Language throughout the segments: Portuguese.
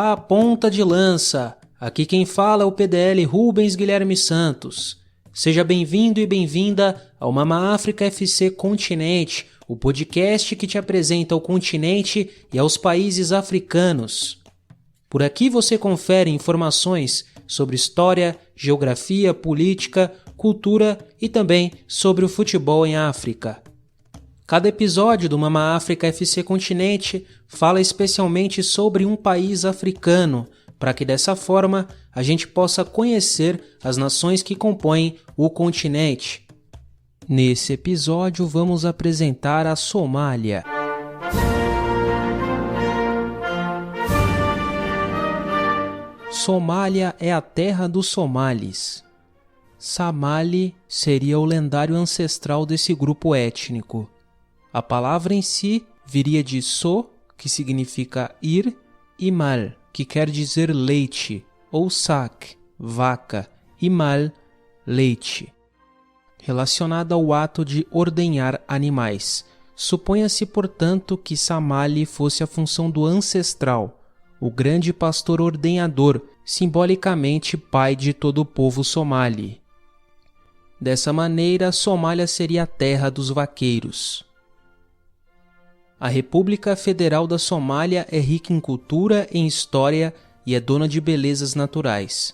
Olá, ponta de lança! Aqui quem fala é o PDL Rubens Guilherme Santos. Seja bem-vindo e bem-vinda ao Mama África FC Continente, o podcast que te apresenta o continente e aos países africanos. Por aqui você confere informações sobre história, geografia, política, cultura e também sobre o futebol em África. Cada episódio do Mama África FC Continente fala especialmente sobre um país africano, para que dessa forma a gente possa conhecer as nações que compõem o continente. Nesse episódio vamos apresentar a Somália. Somália é a terra dos somalis. Somali seria o lendário ancestral desse grupo étnico. A palavra em si viria de so, que significa ir, e mal, que quer dizer leite, ou sak, vaca, e mal, leite. Relacionada ao ato de ordenhar animais. Suponha-se, portanto, que Somali fosse a função do ancestral, o grande pastor ordenhador, simbolicamente pai de todo o povo somali. Dessa maneira, a Somália seria a terra dos vaqueiros. A República Federal da Somália é rica em cultura, em história e é dona de belezas naturais.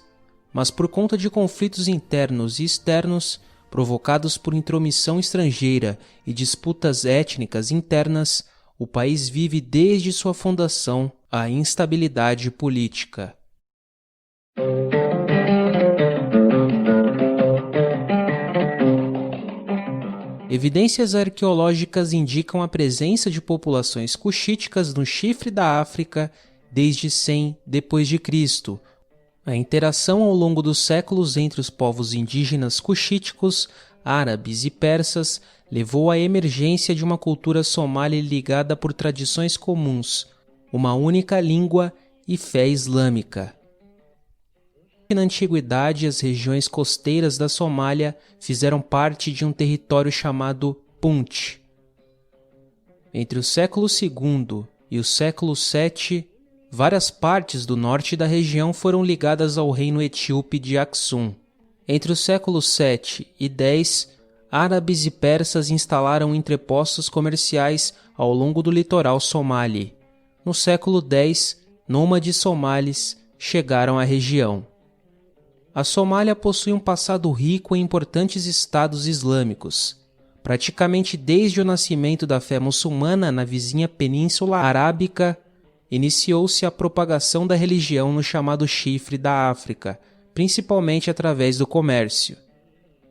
Mas por conta de conflitos internos e externos, provocados por intromissão estrangeira e disputas étnicas internas, o país vive desde sua fundação a instabilidade política. Evidências arqueológicas indicam a presença de populações cuxíticas no chifre da África desde 100 d.C. A interação ao longo dos séculos entre os povos indígenas cuxíticos, árabes e persas levou à emergência de uma cultura somali ligada por tradições comuns, uma única língua e fé islâmica. Na antiguidade, as regiões costeiras da Somália fizeram parte de um território chamado Punt. Entre o século II e o século VII, várias partes do norte da região foram ligadas ao reino etíope de Aksum. Entre os séculos VII e X, árabes e persas instalaram entrepostos comerciais ao longo do litoral somali. No século X, nômades somalis chegaram à região. A Somália possui um passado rico em importantes estados islâmicos. Praticamente desde o nascimento da fé muçulmana na vizinha Península Arábica, iniciou-se a propagação da religião no chamado Chifre da África, principalmente através do comércio.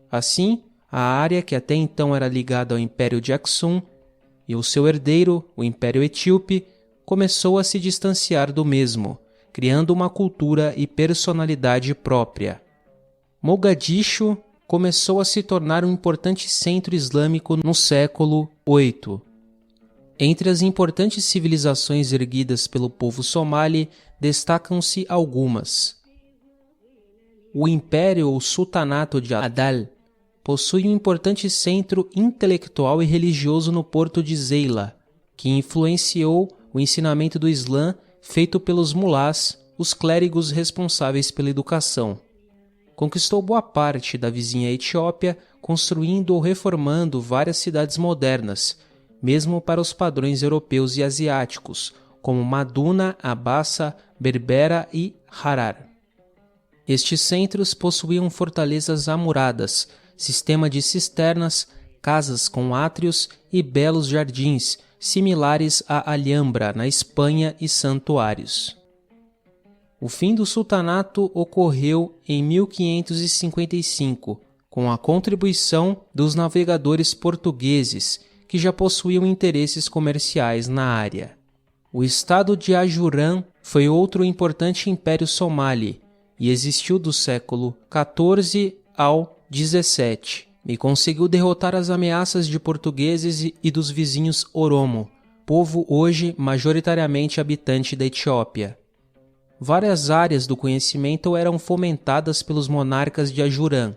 Assim, a área que até então era ligada ao Império de Aksum e o seu herdeiro, o Império Etíope, começou a se distanciar do mesmo, criando uma cultura e personalidade própria. Mogadishu começou a se tornar um importante centro islâmico no século VIII. Entre as importantes civilizações erguidas pelo povo somali, destacam-se algumas. O Império ou Sultanato de Adal possui um importante centro intelectual e religioso no porto de Zeila, que influenciou o ensinamento do Islã feito pelos mulás, os clérigos responsáveis pela educação. Conquistou boa parte da vizinha Etiópia, construindo ou reformando várias cidades modernas, mesmo para os padrões europeus e asiáticos, como Maduna, Abassa, Berbera e Harar. Estes centros possuíam fortalezas amuradas, sistema de cisternas, casas com átrios e belos jardins, similares à Alhambra, na Espanha, e santuários. O fim do sultanato ocorreu em 1555, com a contribuição dos navegadores portugueses, que já possuíam interesses comerciais na área. O estado de Ajuran foi outro importante império somali e existiu do século XIV ao XVII. E conseguiu derrotar as ameaças de portugueses e dos vizinhos Oromo, povo hoje majoritariamente habitante da Etiópia. Várias áreas do conhecimento eram fomentadas pelos monarcas de Ajuran,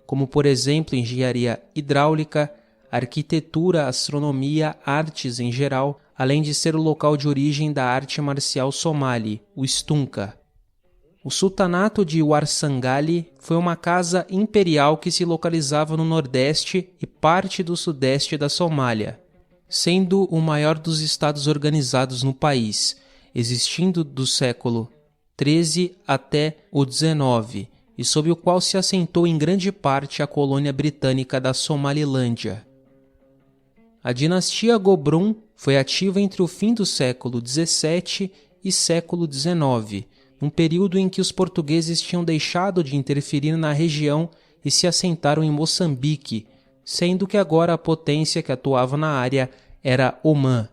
como por exemplo engenharia hidráulica, arquitetura, astronomia, artes em geral, além de ser o local de origem da arte marcial somali, o stunka. O sultanato de Warsangali foi uma casa imperial que se localizava no nordeste e parte do sudeste da Somália, sendo o maior dos estados organizados no país, existindo do século XIII até o XIX, e sob o qual se assentou em grande parte a colônia britânica da Somalilândia. A dinastia Gobrum foi ativa entre o fim do século XVII e século XIX, um período em que os portugueses tinham deixado de interferir na região e se assentaram em Moçambique, sendo que agora a potência que atuava na área era Omã.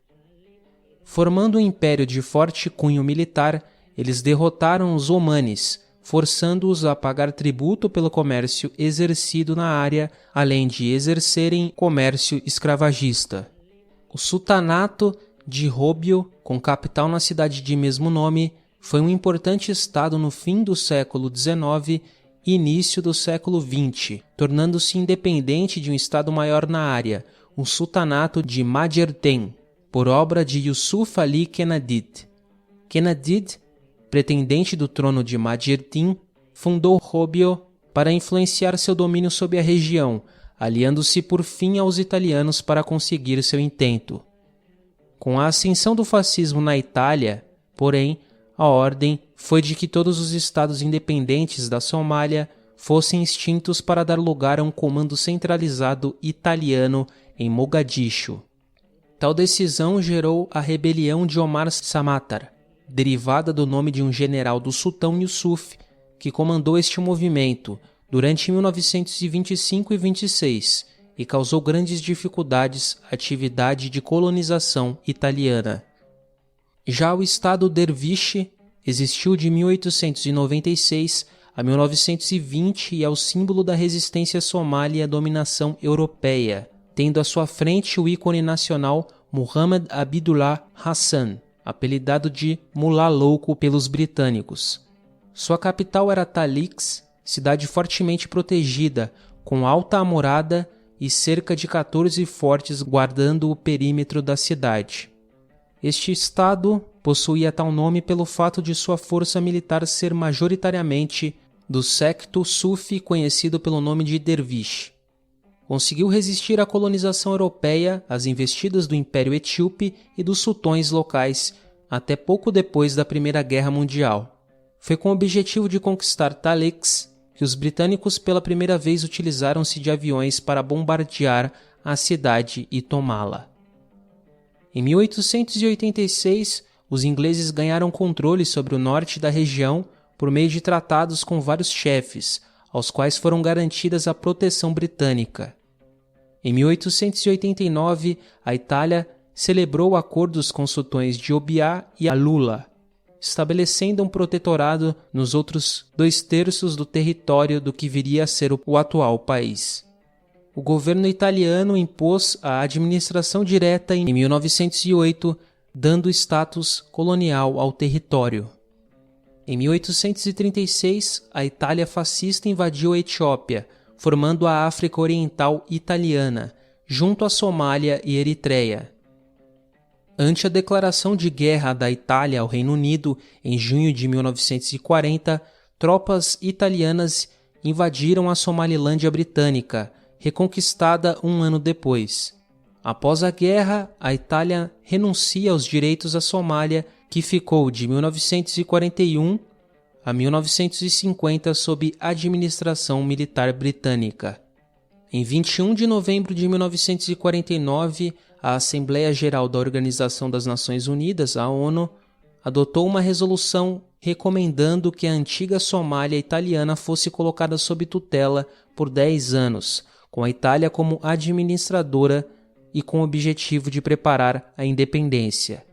Formando um império de forte cunho militar, eles derrotaram os omanes, forçando-os a pagar tributo pelo comércio exercido na área, além de exercerem comércio escravagista. O sultanato de Róbio, com capital na cidade de mesmo nome, foi um importante estado no fim do século XIX e início do século XX, tornando-se independente de um estado maior na área, o sultanato de Majerten, por obra de Yusuf Ali Kenadid. Kenadid, pretendente do trono de Majerten, fundou Róbio para influenciar seu domínio sobre a região, aliando-se por fim aos italianos para conseguir seu intento. Com a ascensão do fascismo na Itália, porém, a ordem foi de que todos os estados independentes da Somália fossem extintos para dar lugar a um comando centralizado italiano em Mogadishu. Tal decisão gerou a rebelião de Omar Samatar, derivada do nome de um general do sultão Yusuf, que comandou este movimento durante 1925 e 26 e causou grandes dificuldades à atividade de colonização italiana. Já o Estado Derviche existiu de 1896 a 1920 e é o símbolo da resistência somália à dominação europeia, tendo à sua frente o ícone nacional Muhammad Abdullah Hassan, apelidado de Mullah Louco pelos britânicos. Sua capital era Talix, cidade fortemente protegida, com alta amurada e cerca de 14 fortes guardando o perímetro da cidade. Este estado possuía tal nome pelo fato de sua força militar ser majoritariamente do séquito sufi conhecido pelo nome de Dervish. Conseguiu resistir à colonização europeia, às investidas do Império Etíope e dos sultões locais, até pouco depois da Primeira Guerra Mundial. Foi com o objetivo de conquistar Talix que os britânicos pela primeira vez utilizaram-se de aviões para bombardear a cidade e tomá-la. Em 1886, os ingleses ganharam controle sobre o norte da região por meio de tratados com vários chefes, aos quais foram garantidas a proteção britânica. Em 1889, a Itália celebrou acordos com os sultões de Obiá e Alula, estabelecendo um protetorado nos outros 2/3 do território do que viria a ser o atual país. O governo italiano impôs a administração direta em 1908, dando status colonial ao território. Em 1836, a Itália fascista invadiu a Etiópia, formando a África Oriental Italiana, junto à Somália e Eritreia. Ante a declaração de guerra da Itália ao Reino Unido em junho de 1940, tropas italianas invadiram a Somalilândia britânica, reconquistada um ano depois. Após a guerra, a Itália renuncia aos direitos à Somália, que ficou de 1941 a 1950 sob administração militar britânica. Em 21 de novembro de 1949, a Assembleia Geral da Organização das Nações Unidas, a ONU, adotou uma resolução recomendando que a antiga Somália italiana fosse colocada sob tutela por 10 anos, com a Itália como administradora e com o objetivo de preparar a independência.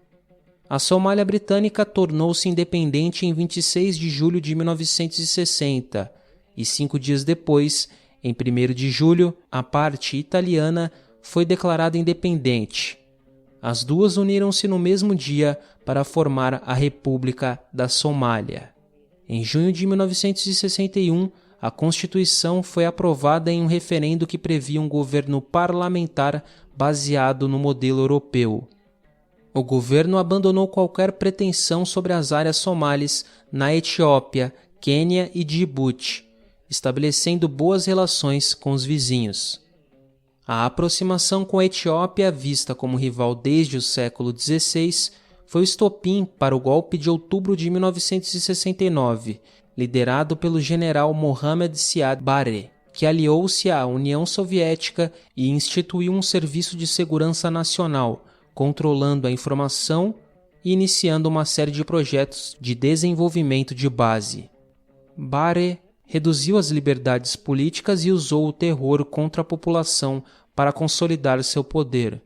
A Somália britânica tornou-se independente em 26 de julho de 1960 e 5 dias depois, em 1º de julho, a parte italiana foi declarada independente. As duas uniram-se no mesmo dia para formar a República da Somália. Em junho de 1961, a Constituição foi aprovada em um referendo que previa um governo parlamentar baseado no modelo europeu. O governo abandonou qualquer pretensão sobre as áreas somalis na Etiópia, Quênia e Djibouti, estabelecendo boas relações com os vizinhos. A aproximação com a Etiópia, vista como rival desde o século XVI, foi o estopim para o golpe de outubro de 1969, liderado pelo general Mohamed Siad Barre, que aliou-se à União Soviética e instituiu um serviço de segurança nacional, controlando a informação e iniciando uma série de projetos de desenvolvimento de base. Barre reduziu as liberdades políticas e usou o terror contra a população para consolidar seu poder.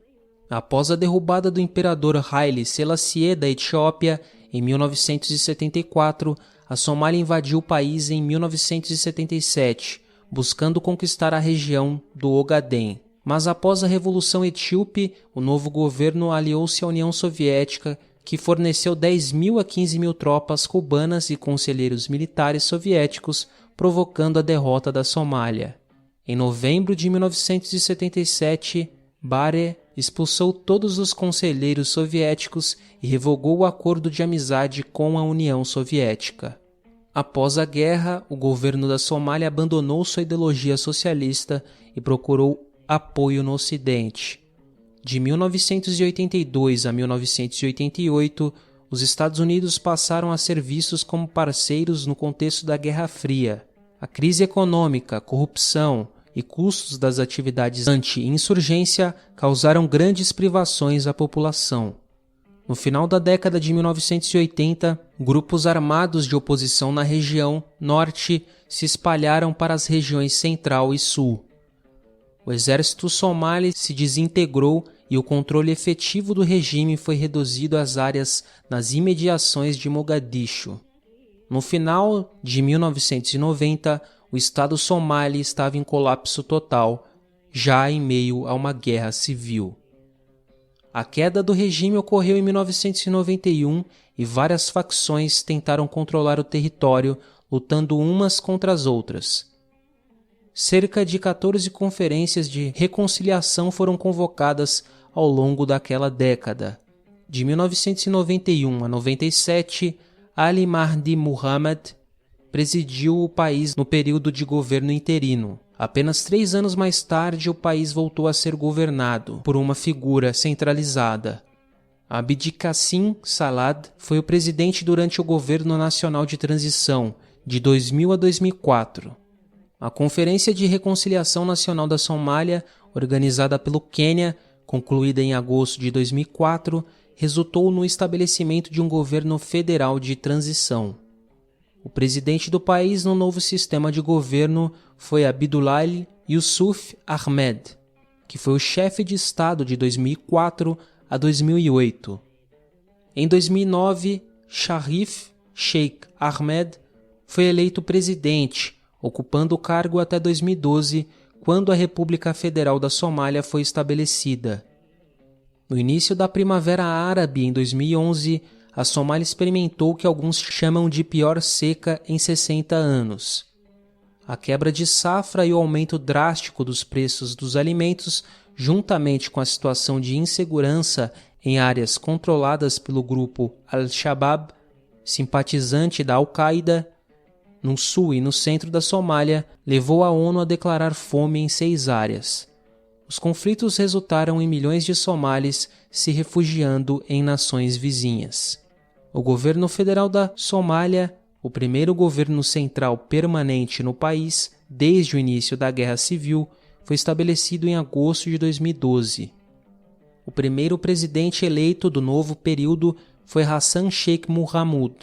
Após a derrubada do imperador Haile Selassie da Etiópia em 1974, a Somália invadiu o país em 1977, buscando conquistar a região do Ogaden. Mas após a Revolução Etíope, o novo governo aliou-se à União Soviética, que forneceu 10.000 a 15.000 tropas cubanas e conselheiros militares soviéticos, provocando a derrota da Somália. Em novembro de 1977, Barre expulsou todos os conselheiros soviéticos e revogou o acordo de amizade com a União Soviética. Após a guerra, o governo da Somália abandonou sua ideologia socialista e procurou apoio no Ocidente. De 1982 a 1988, os Estados Unidos passaram a ser vistos como parceiros no contexto da Guerra Fria. A crise econômica, corrupção e custos das atividades anti-insurgência causaram grandes privações à população. No final da década de 1980, grupos armados de oposição na região norte se espalharam para as regiões central e sul. O exército somali se desintegrou e o controle efetivo do regime foi reduzido às áreas nas imediações de Mogadishu. No final de 1990, o Estado somali estava em colapso total, já em meio a uma guerra civil. A queda do regime ocorreu em 1991 e várias facções tentaram controlar o território, lutando umas contra as outras. Cerca de 14 conferências de reconciliação foram convocadas ao longo daquela década. De 1991 a 97, Ali Mahdi Mohamed presidiu o país no período de governo interino. Apenas 3 anos mais tarde, o país voltou a ser governado por uma figura centralizada. Abdi Kassim Salad foi o presidente durante o governo nacional de transição, de 2000 a 2004. A Conferência de Reconciliação Nacional da Somália, organizada pelo Quênia, concluída em agosto de 2004, resultou no estabelecimento de um governo federal de transição. O presidente do país no novo sistema de governo foi Abdullahi Yusuf Ahmed, que foi o chefe de Estado de 2004 a 2008. Em 2009, Sharif Sheikh Ahmed foi eleito presidente, ocupando o cargo até 2012, quando a República Federal da Somália foi estabelecida. No início da Primavera Árabe, em 2011, a Somália experimentou o que alguns chamam de pior seca em 60 anos. A quebra de safra e o aumento drástico dos preços dos alimentos, juntamente com a situação de insegurança em áreas controladas pelo grupo Al-Shabaab, simpatizante da Al-Qaeda, no sul e no centro da Somália, levou a ONU a declarar fome em 6 áreas. Os conflitos resultaram em milhões de somalis se refugiando em nações vizinhas. O governo federal da Somália, o primeiro governo central permanente no país desde o início da Guerra Civil, foi estabelecido em agosto de 2012. O primeiro presidente eleito do novo período foi Hassan Sheikh Mohamud,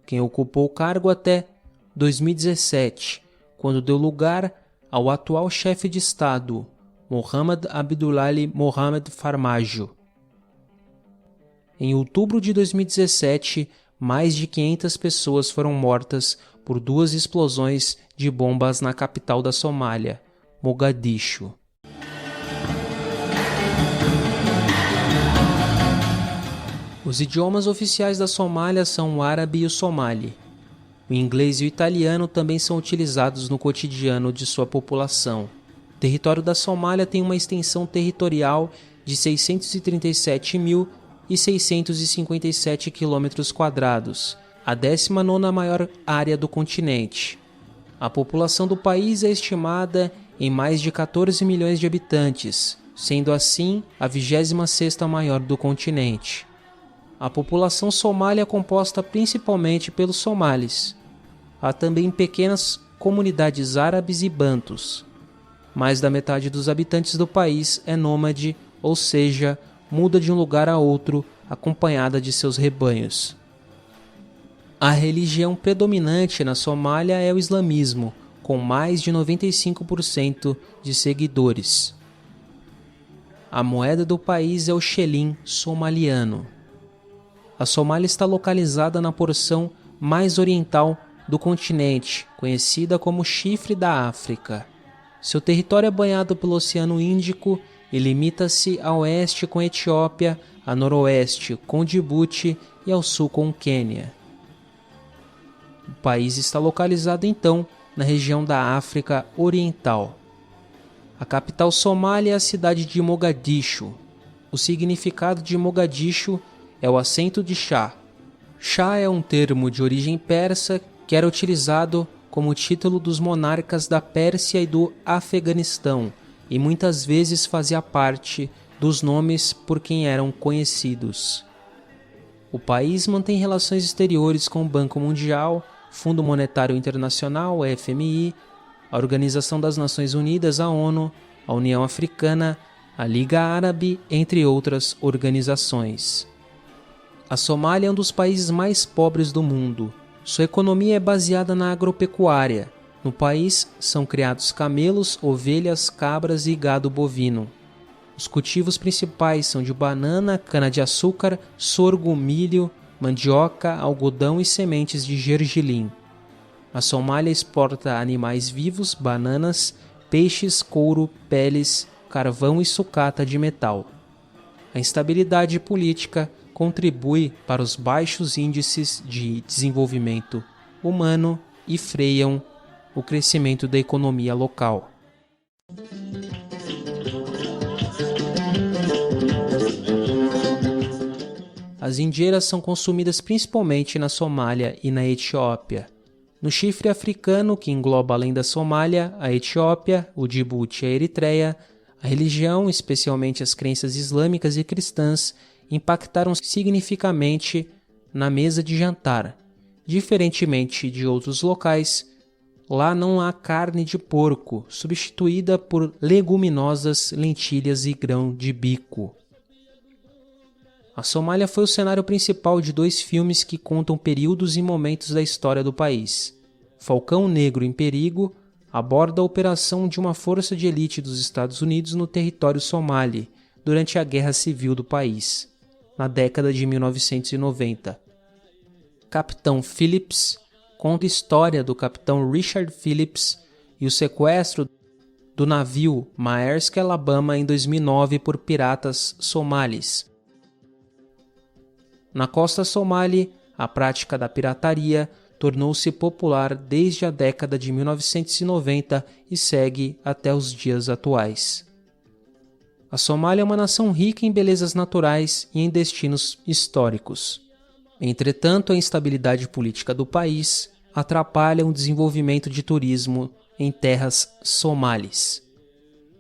quem ocupou o cargo até 2017, quando deu lugar ao atual chefe de Estado, Mohamed Abdullahi Mohamed Farmajo. Em outubro de 2017, mais de 500 pessoas foram mortas por 2 explosões de bombas na capital da Somália, Mogadishu. Os idiomas oficiais da Somália são o árabe e o somali. O inglês e o italiano também são utilizados no cotidiano de sua população. O território da Somália tem uma extensão territorial de 637.000 2.657 km², a 19ª maior área do continente. A população do país é estimada em mais de 14 milhões de habitantes, sendo assim a 26ª maior do continente. A população somália é composta principalmente pelos somalis. Há também pequenas comunidades árabes e bantus. Mais da metade dos habitantes do país é nômade, ou seja, muda de um lugar a outro acompanhada de seus rebanhos. A religião predominante na Somália é o islamismo, com mais de 95% de seguidores. A moeda do país é o xelim somaliano. A Somália está localizada na porção mais oriental do continente, conhecida como Chifre da África. Seu território é banhado pelo Oceano Índico e limita-se a oeste com a Etiópia, a noroeste com Djibouti e ao sul com o Quênia. O país está localizado então na região da África Oriental. A capital somália é a cidade de Mogadishu. O significado de Mogadishu é o acento de Shah. Shah é um termo de origem persa que era utilizado como título dos monarcas da Pérsia e do Afeganistão e muitas vezes fazia parte dos nomes por quem eram conhecidos. O país mantém relações exteriores com o Banco Mundial, Fundo Monetário Internacional, FMI, a Organização das Nações Unidas, a ONU, a União Africana, a Liga Árabe, entre outras organizações. A Somália é um dos países mais pobres do mundo. Sua economia é baseada na agropecuária. No país são criados camelos, ovelhas, cabras e gado bovino. Os cultivos principais são de banana, cana-de-açúcar, sorgo, milho, mandioca, algodão e sementes de gergelim. A Somália exporta animais vivos, bananas, peixes, couro, peles, carvão e sucata de metal. A instabilidade política contribui para os baixos índices de desenvolvimento humano e freiam o crescimento da economia local. As indeiras são consumidas principalmente na Somália e na Etiópia. No chifre africano, que engloba além da Somália, a Etiópia, o Djibouti e a Eritreia, a religião, especialmente as crenças islâmicas e cristãs, impactaram significativamente na mesa de jantar. Diferentemente de outros locais, lá não há carne de porco, substituída por leguminosas, lentilhas e grão de bico. A Somália foi o cenário principal de 2 filmes que contam períodos e momentos da história do país. Falcão Negro em Perigo aborda a operação de uma força de elite dos Estados Unidos no território somali durante a Guerra Civil do país, na década de 1990. Capitão Phillips conta a história do capitão Richard Phillips e o sequestro do navio Maersk Alabama em 2009 por piratas somalis. Na costa somali, a prática da pirataria tornou-se popular desde a década de 1990 e segue até os dias atuais. A Somália é uma nação rica em belezas naturais e em destinos históricos. Entretanto, a instabilidade política do país atrapalha o desenvolvimento de turismo em terras somalis.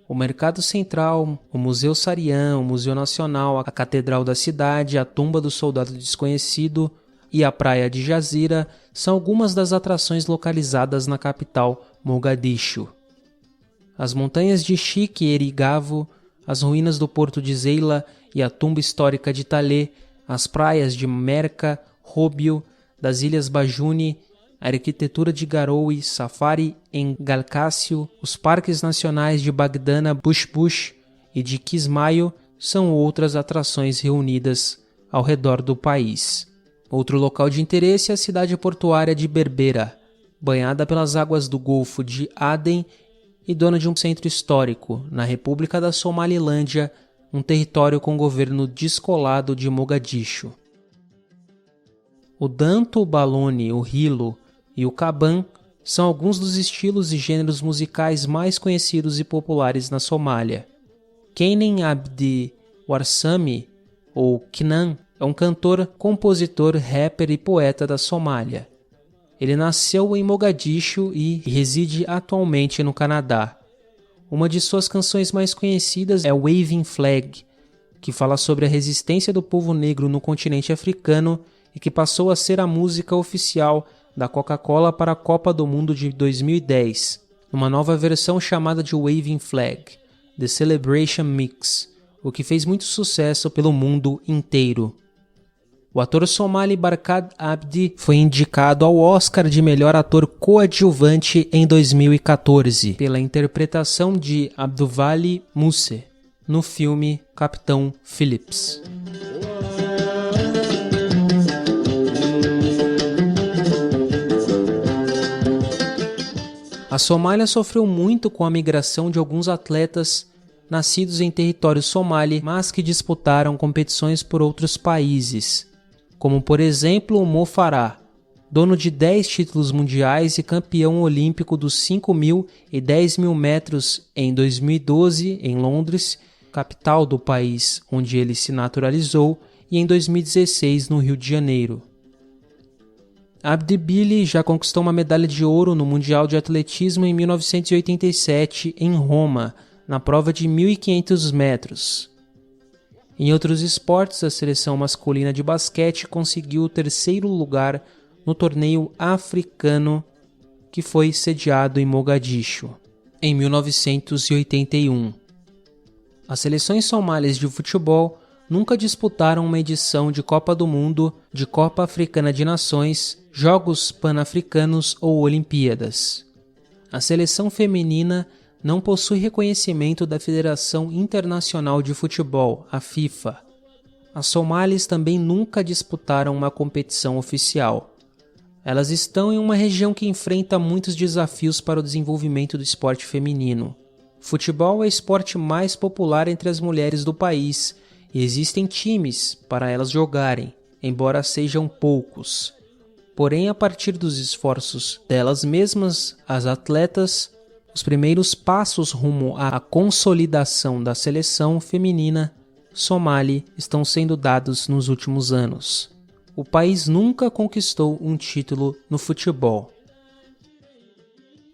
O Mercado Central, o Museu Sarian, o Museu Nacional, a Catedral da Cidade, a Tumba do Soldado Desconhecido e a Praia de Jazira são algumas das atrações localizadas na capital, Mogadishu. As montanhas de Chique e Erigavo, as ruínas do porto de Zeila e a tumba histórica de Talé, as praias de Merka, Róbio, das Ilhas Bajuni, a arquitetura de Garowe, Safari em Galkassio, os parques nacionais de Bagdana, Bush e de Kismayo são outras atrações reunidas ao redor do país. Outro local de interesse é a cidade portuária de Berbera, banhada pelas águas do Golfo de Aden e dona de um centro histórico, na República da Somalilândia, um território com governo descolado de Mogadishu. O danto, o balone, o hilo e o kaban são alguns dos estilos e gêneros musicais mais conhecidos e populares na Somália. Keinen Abdi Warsame ou Knan, é um cantor, compositor, rapper e poeta da Somália. Ele nasceu em Mogadishu e reside atualmente no Canadá. Uma de suas canções mais conhecidas é Waving Flag, que fala sobre a resistência do povo negro no continente africano e que passou a ser a música oficial da Coca-Cola para a Copa do Mundo de 2010, numa nova versão chamada de Waving Flag, The Celebration Mix, o que fez muito sucesso pelo mundo inteiro. O ator somali Barkhad Abdi foi indicado ao Oscar de melhor ator coadjuvante em 2014 pela interpretação de Abdulwali Muse no filme Capitão Phillips. A Somália sofreu muito com a migração de alguns atletas nascidos em território somali, mas que disputaram competições por outros países, como por exemplo o Mo Farah, dono de 10 títulos mundiais e campeão olímpico dos 5.000 e 10.000 metros em 2012 em Londres, capital do país onde ele se naturalizou, e em 2016 no Rio de Janeiro. Abdi já conquistou uma medalha de ouro no Mundial de Atletismo em 1987 em Roma, na prova de 1.500 metros. Em outros esportes, a seleção masculina de basquete conseguiu o 3º lugar no torneio africano que foi sediado em Mogadishu, em 1981. As seleções somalis de futebol nunca disputaram uma edição de Copa do Mundo, de Copa Africana de Nações, Jogos Pan-Africanos ou Olimpíadas. A seleção feminina não possui reconhecimento da Federação Internacional de Futebol, a FIFA. As somalis também nunca disputaram uma competição oficial. Elas estão em uma região que enfrenta muitos desafios para o desenvolvimento do esporte feminino. Futebol é o esporte mais popular entre as mulheres do país e existem times para elas jogarem, embora sejam poucos. Porém, a partir dos esforços delas mesmas, as atletas, os primeiros passos rumo à consolidação da seleção feminina somali estão sendo dados nos últimos anos. O país nunca conquistou um título no futebol.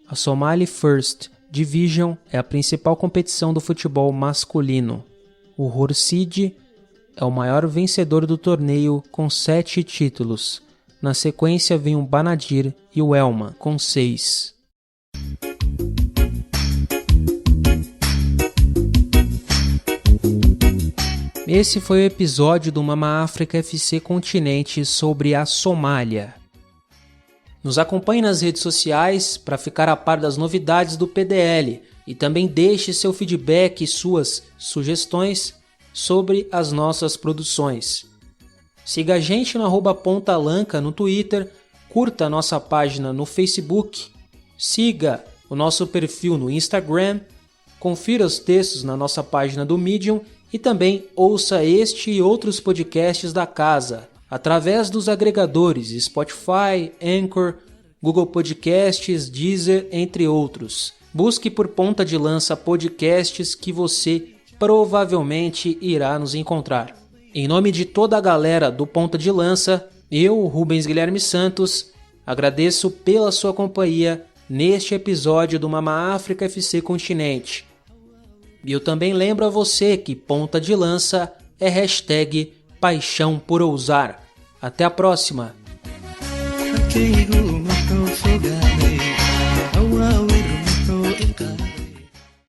A Somali First Division é a principal competição do futebol masculino. O Horseed é o maior vencedor do torneio com 7 títulos. Na sequência vem o Banadir e o Elma com 6. Esse foi o episódio do Mama África FC Continente sobre a Somália. Nos acompanhe nas redes sociais para ficar a par das novidades do PDL e também deixe seu feedback e suas sugestões sobre as nossas produções. Siga a gente no @pontalanca no Twitter, curta a nossa página no Facebook, siga o nosso perfil no Instagram, confira os textos na nossa página do Medium e também ouça este e outros podcasts da casa através dos agregadores Spotify, Anchor, Google Podcasts, Deezer, entre outros. Busque por Ponta de Lança Podcasts que você provavelmente irá nos encontrar. Em nome de toda a galera do Ponta de Lança, eu, Rubens Guilherme Santos, agradeço pela sua companhia neste episódio do Mama África FC Continente. E eu também lembro a você que Ponta de Lança é hashtag paixão por ousar. Até a próxima!